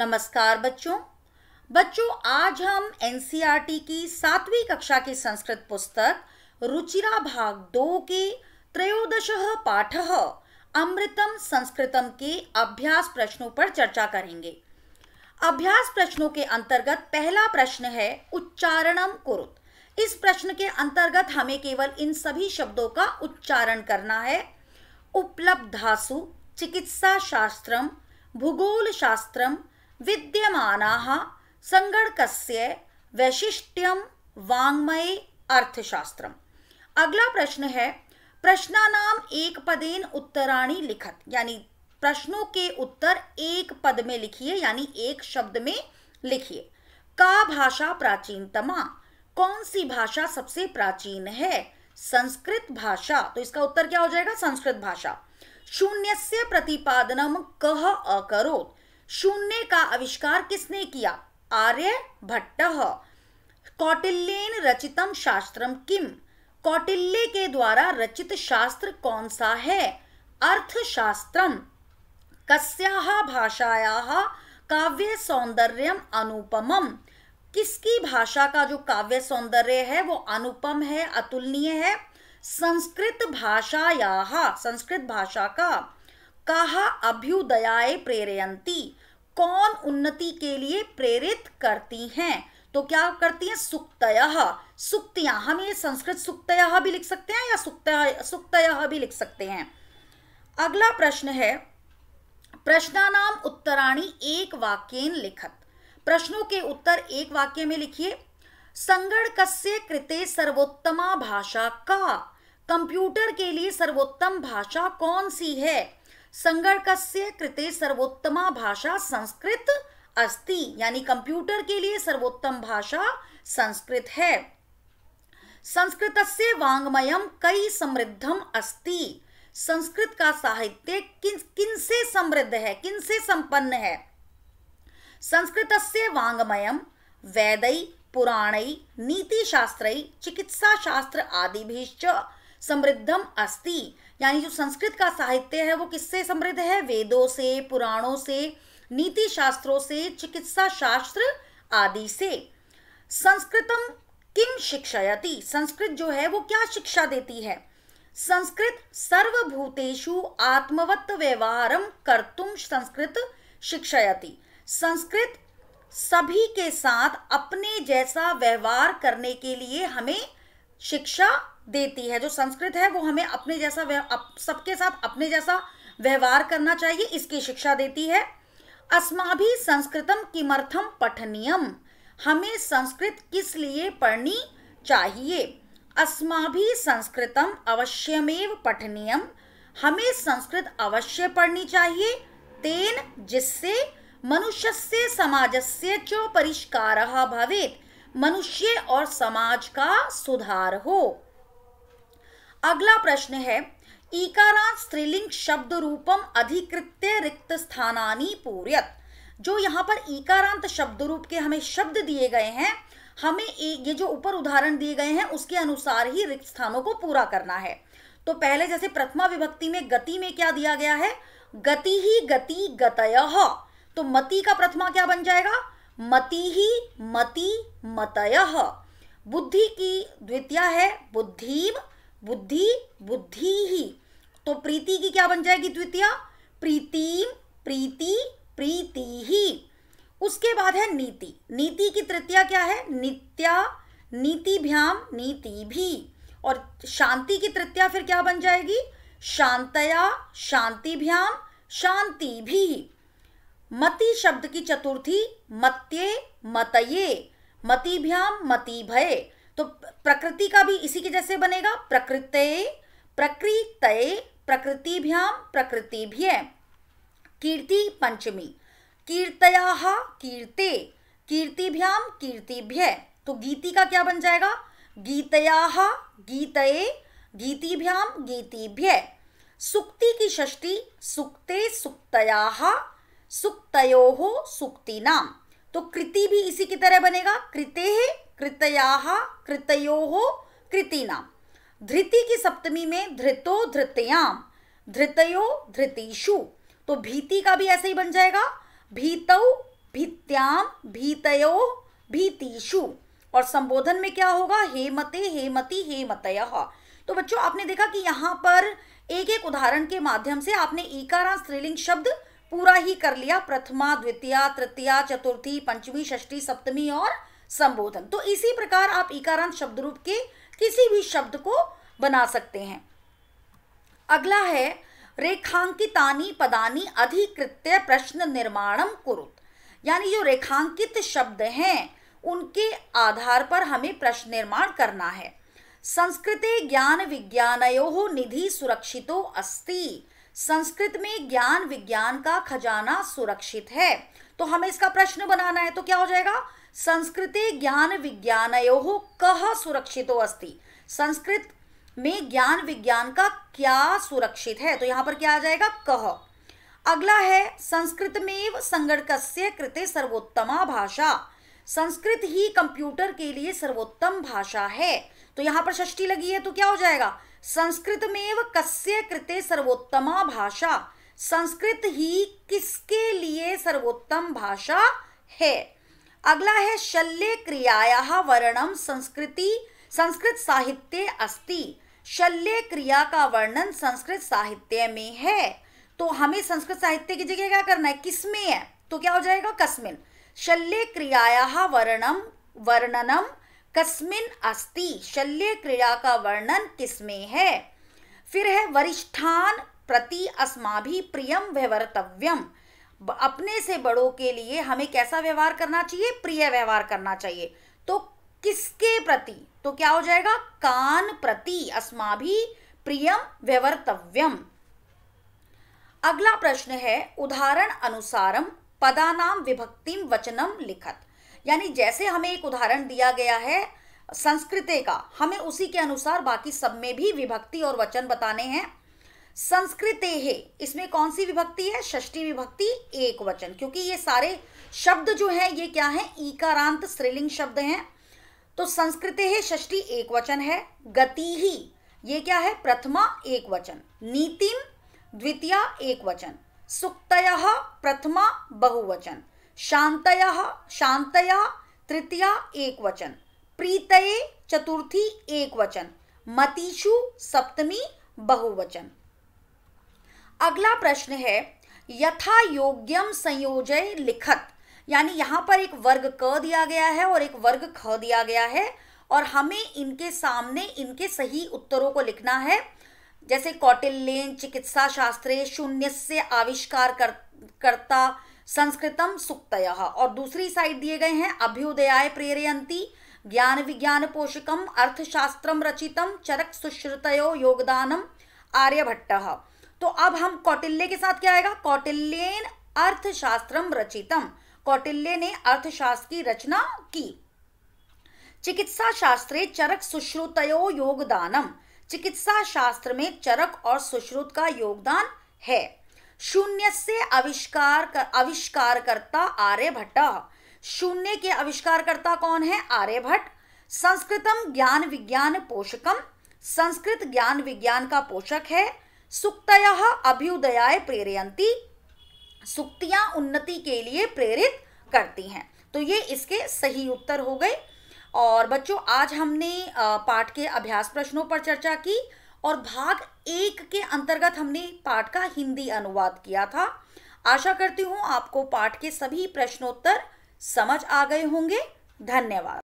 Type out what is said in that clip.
नमस्कार बच्चों आज हम एनसीईआरटी की 7वीं कक्षा की संस्कृत पुस्तक रुचिरा भाग 2 के त्रयोदशः पाठः अमृतम संस्कृतम के अभ्यास प्रश्नों पर चर्चा करेंगे। अभ्यास प्रश्नों के अंतर्गत पहला प्रश्न है उच्चारणम कुरुत। इस प्रश्न के अंतर्गत हमें केवल इन सभी शब्दों का उच्चारण करना है। उपलब्धासु चिकित्सा शास्त्रम भूगोल शास्त्रम विद्यमानाः संगणकस्य वैशिष्ट्यम वाङ्मये अर्थशास्त्रम। अगला प्रश्न है प्रश्नानाम एक पदेन उत्तराणि लिखत, यानी प्रश्नों के उत्तर एक पद में लिखिए, यानी एक शब्द में लिखिए। का भाषा प्राचीनतमा, कौन सी भाषा सबसे प्राचीन है? संस्कृत भाषा। तो इसका उत्तर क्या हो जाएगा? संस्कृत भाषा। शून्यस्य प्रतिपादनम कः अकरोत्, शून्य का आविष्कार किसने किया? आर्यभट्टः। कौटिल्येन रचितम शास्त्रम किम, कौटिल्य के द्वारा रचित शास्त्र कौन सा है? अर्थशास्त्रम। कस्याः भाषायाः काव्य सौंदर्यम अनुपमम, किसकी भाषा का जो काव्य सौंदर्य है वो अनुपम है, अतुलनीय है? संस्कृत भाषायाः, संस्कृत भाषा का। कः अभ्युदयाय प्रेरयन्ति, कौन उन्नति के लिए प्रेरित करती हैं? तो क्या करती हैं? सूक्तयः, सूक्तियां। हम ये संस्कृत सूक्तयः भी लिख सकते हैं या सूक्तयः भी लिख सकते हैं। अगला प्रश्न है प्रश्नानाम उत्तराणि एक वाक्येन लिखत, प्रश्नों के उत्तर एक वाक्य में लिखिए। संगणकस्य कृते सर्वोत्तमा भाषा का, कंप्यूटर के लिए सर्वोत्तम भाषा कौन सी है? संगणकस्य कृते सर्वोत्तमा भाषा संस्कृत अस्ति, यानी कंप्यूटर के लिए सर्वोत्तम भाषा संस्कृत है। संस्कृतस्य वाङ्मयम् कई समृद्धम अस्ति, संस्कृत का साहित्य किन से समृद्ध है, किन से संपन्न है? संस्कृतस्य वाङ्मयम् वेदै पुराणै नीतिशास्त्रै चिकित्सा शास्त्र आदिभिश्च समृद्धम अस्ति, यानी जो संस्कृत का साहित्य है वो किससे समृद्ध है? वेदों से, पुराणों से, नीति शास्त्रों से, चिकित्सा शास्त्र आदि से। संस्कृतम किम शिक्षयति, संस्कृत जो है वो क्या शिक्षा देती है? संस्कृत सर्वभूतेषु आत्मवत् व्यवहारम कर्तुम संस्कृत शिक्षयति, संस्कृत सभी के साथ अपने जैसा व्यवहार करने के लिए हमें शिक्षा देती है। जो संस्कृत है वो हमें अपने जैसा सबके साथ अपने जैसा व्यवहार करना चाहिए, इसकी शिक्षा देती है। अस्माभिः संस्कृतम किमर्थम पठनीयम, हमें संस्कृत किस लिए पढ़नी चाहिए? अस्माभिः संस्कृतम अवश्यमेव पठनीयम, हमें संस्कृत अवश्य पढ़नी चाहिए। तेन, जिससे मनुष्यस्य समाजस्य च परिष्कारः भवेत्, मनुष्य और समाज का सुधार हो। अगला प्रश्न है ईकारांत स्त्रीलिंग शब्द रूपम अधिकृत्य रिक्त स्थानानि पूरयत, जो यहाँ पर ईकारांत शब्द रूप के हमें शब्द दिए गए हैं, हमें ये जो ऊपर उदाहरण दिए गए हैं उसके अनुसार ही रिक्त स्थानों को पूरा करना है। तो पहले जैसे प्रथमा विभक्ति में गति में क्या दिया गया है? गति ही गति गतयः, तो मति का प्रथमा क्या बन जाएगा? मति ही मति मतयः। बुद्धि की द्वितीया है बुद्धिम, बुद्धि बुद्धि ही, तो प्रीति की क्या बन जाएगी द्वितीया? प्रीतिम प्रीति प्रीति ही। उसके बाद है नीति, नीति की तृतीया क्या है? नित्या नीतिभ्याम नीति भी, और शांति की तृतीया फिर क्या बन जाएगी? शांतया शांतिभ्याम शांति भी। मति शब्द की चतुर्थी मत्ये मतये, मतिभ्याम मतिभये, तो प्रकृति का भी इसी के जैसे बनेगा, प्रकृते प्रकृतये प्रकृतिभ्याम प्रकृतिभ्य। कीर्ति पंचमी, कीर्तयाः कीर्ते कीर्तिभ्याम कीर्तिभ्य, तो गीति का क्या बन जाएगा? गीतयाः गीतये गीतिभ्याम गीतिभ्य। सुक्ति की षष्ठी सुक्ते सुक्तयाः सुक्तयोः सुक्तिनाम, तो कृति भी इसी की तरह बनेगा, कृतेः कृतयाः कृतयोः कृतिनाम। धृति की सप्तमी में धृतो धृतयाम धृतयो धृतिषु, तो भीति का भी ऐसे ही बन जाएगा, भीतौ भित्याम भीतयो भीतिषु, और संबोधन में क्या होगा, हेमते हेमति हेमतयः। तो बच्चों आपने देखा कि यहाँ पर एक एक उदाहरण के माध्यम से आपने ईकारांत स्त्रीलिंग शब्द पूरा ही कर लिया, प्रथमा, द्वितीया, तृतीया, चतुर्थी, पंचमी, षष्ठी, सप्तमी और संबोधन। तो इसी प्रकार आप ईकारांत शब्द रूप के किसी भी शब्द को बना सकते हैं। अगला है रेखांकितानि पदानि अधिकृत्य प्रश्न निर्माणम कुरुत, यानी जो रेखांकित शब्द हैं उनके आधार पर हमें प्रश्न निर्माण करना है। संस्कृते ज्ञान विज्ञानयोः निधि सुरक्षितो अस्ति, संस्कृत में ज्ञान विज्ञान का खजाना सुरक्षित है। तो हमें इसका प्रश्न बनाना है, तो क्या हो जाएगा, संस्कृते ज्ञान विज्ञानयोः कः सुरक्षितो अस्ति, संस्कृत में ज्ञान विज्ञान का क्या सुरक्षित है, तो यहां पर क्या आ जाएगा, कः। अगला है संस्कृतमेव संगणकस्य कृते सर्वोत्तमा भाषा, संस्कृत ही कंप्यूटर के लिए सर्वोत्तम भाषा है। तो यहां पर षष्ठी लगी है तो क्या हो जाएगा, संस्कृतमेव कस्य कृते सर्वोत्तमा भाषा, संस्कृत ही किसके लिए सर्वोत्तम भाषा है। अगला है शल्य क्रियायाः वर्णनम संस्कृत साहित्ये अस्ति, शल्य क्रिया का वर्णन संस्कृत साहित्य में है। तो हमें संस्कृत साहित्य की जगह क्या करना है, किसमें है, तो क्या हो जाएगा, कस्मिन, शल्य क्रियायाः वर्णनम कस्मिन अस्ति, शल्य क्रिया का वर्णन किसमें है। फिर है वरिष्ठान प्रति अस्माभिः प्रियम व्यवहर्तव्यम, अपने से बड़ों के लिए हमें कैसा व्यवहार करना चाहिए, प्रिय व्यवहार करना चाहिए। तो किसके प्रति, तो क्या हो जाएगा, कान प्रति अस्माभिः प्रियम व्यवहर्तव्यम। अगला प्रश्न है उदाहरण अनुसारम पदानाम विभक्तिम वचनम लिखत, यानी जैसे हमें एक उदाहरण दिया गया है संस्कृते का, हमें उसी के अनुसार बाकी सब में भी विभक्ति और वचन बताने हैं। संस्कृते है, इसमें कौन सी विभक्ति है, षष्ठी विभक्ति एक वचन, क्योंकि ये सारे शब्द जो हैं ये क्या हैं, ईकारांत स्त्रीलिंग शब्द हैं। तो संस्कृते है षष्ठी एक वचन है, गति ही ये क्या है, प्रथमा एक वचन, नीतिम द्वितीया एक वचन, सुक्तयः प्रथमा बहुवचन, शांतया तृतीया एक वचन, प्रीतये चतुर्थी एक वचन, मतिषु सप्तमी बहुवचन। अगला प्रश्न है यथा योग्यम संयोजय लिखत, यानी यहां पर एक वर्ग क दिया गया है और एक वर्ग ख दिया गया है और हमें इनके सामने इनके सही उत्तरों को लिखना है। जैसे कौटिल्येन चिकित्सा शास्त्रे शून्यस्य आविष्कार कर्ता संस्कृतम सुक्तयः, और दूसरी साइड दिए गए हैं अभ्युदयाय प्रेरयन्ति ज्ञान विज्ञान पोषकम अर्थशास्त्रम रचितम चरक सुश्रुतयो योगदानम आर्यभट्टः। तो अब हम कौटिल्य के साथ क्या आएगा, कौटिल्येन अर्थशास्त्रम रचितम, कौटिल्य ने अर्थशास्त्र की रचना की। चिकित्सा शास्त्रे चरक सुश्रुतयो योगदानम, चिकित्सा शास्त्र में चरक और सुश्रुत का योगदान है। शून्य से आविष्कारकर्ता आर्यभट्ट, शून्य के आविष्कारकर्ता कौन है, आर्यभट्ट। संस्कृतम ज्ञान विज्ञान पोषकम, संस्कृत ज्ञान विज्ञान का पोषक है। सुक्तयः अभ्युदयाय प्रेरयन्ति, सुक्तियां उन्नति के लिए प्रेरित करती हैं। तो ये इसके सही उत्तर हो गए। और बच्चों आज हमने पाठ के अभ्यास प्रश्नों पर चर्चा की और भाग 1 के अंतर्गत हमने पाठ का हिंदी अनुवाद किया था। आशा करती हूँ आपको पाठ के सभी प्रश्नोत्तर समझ आ गए होंगे। धन्यवाद।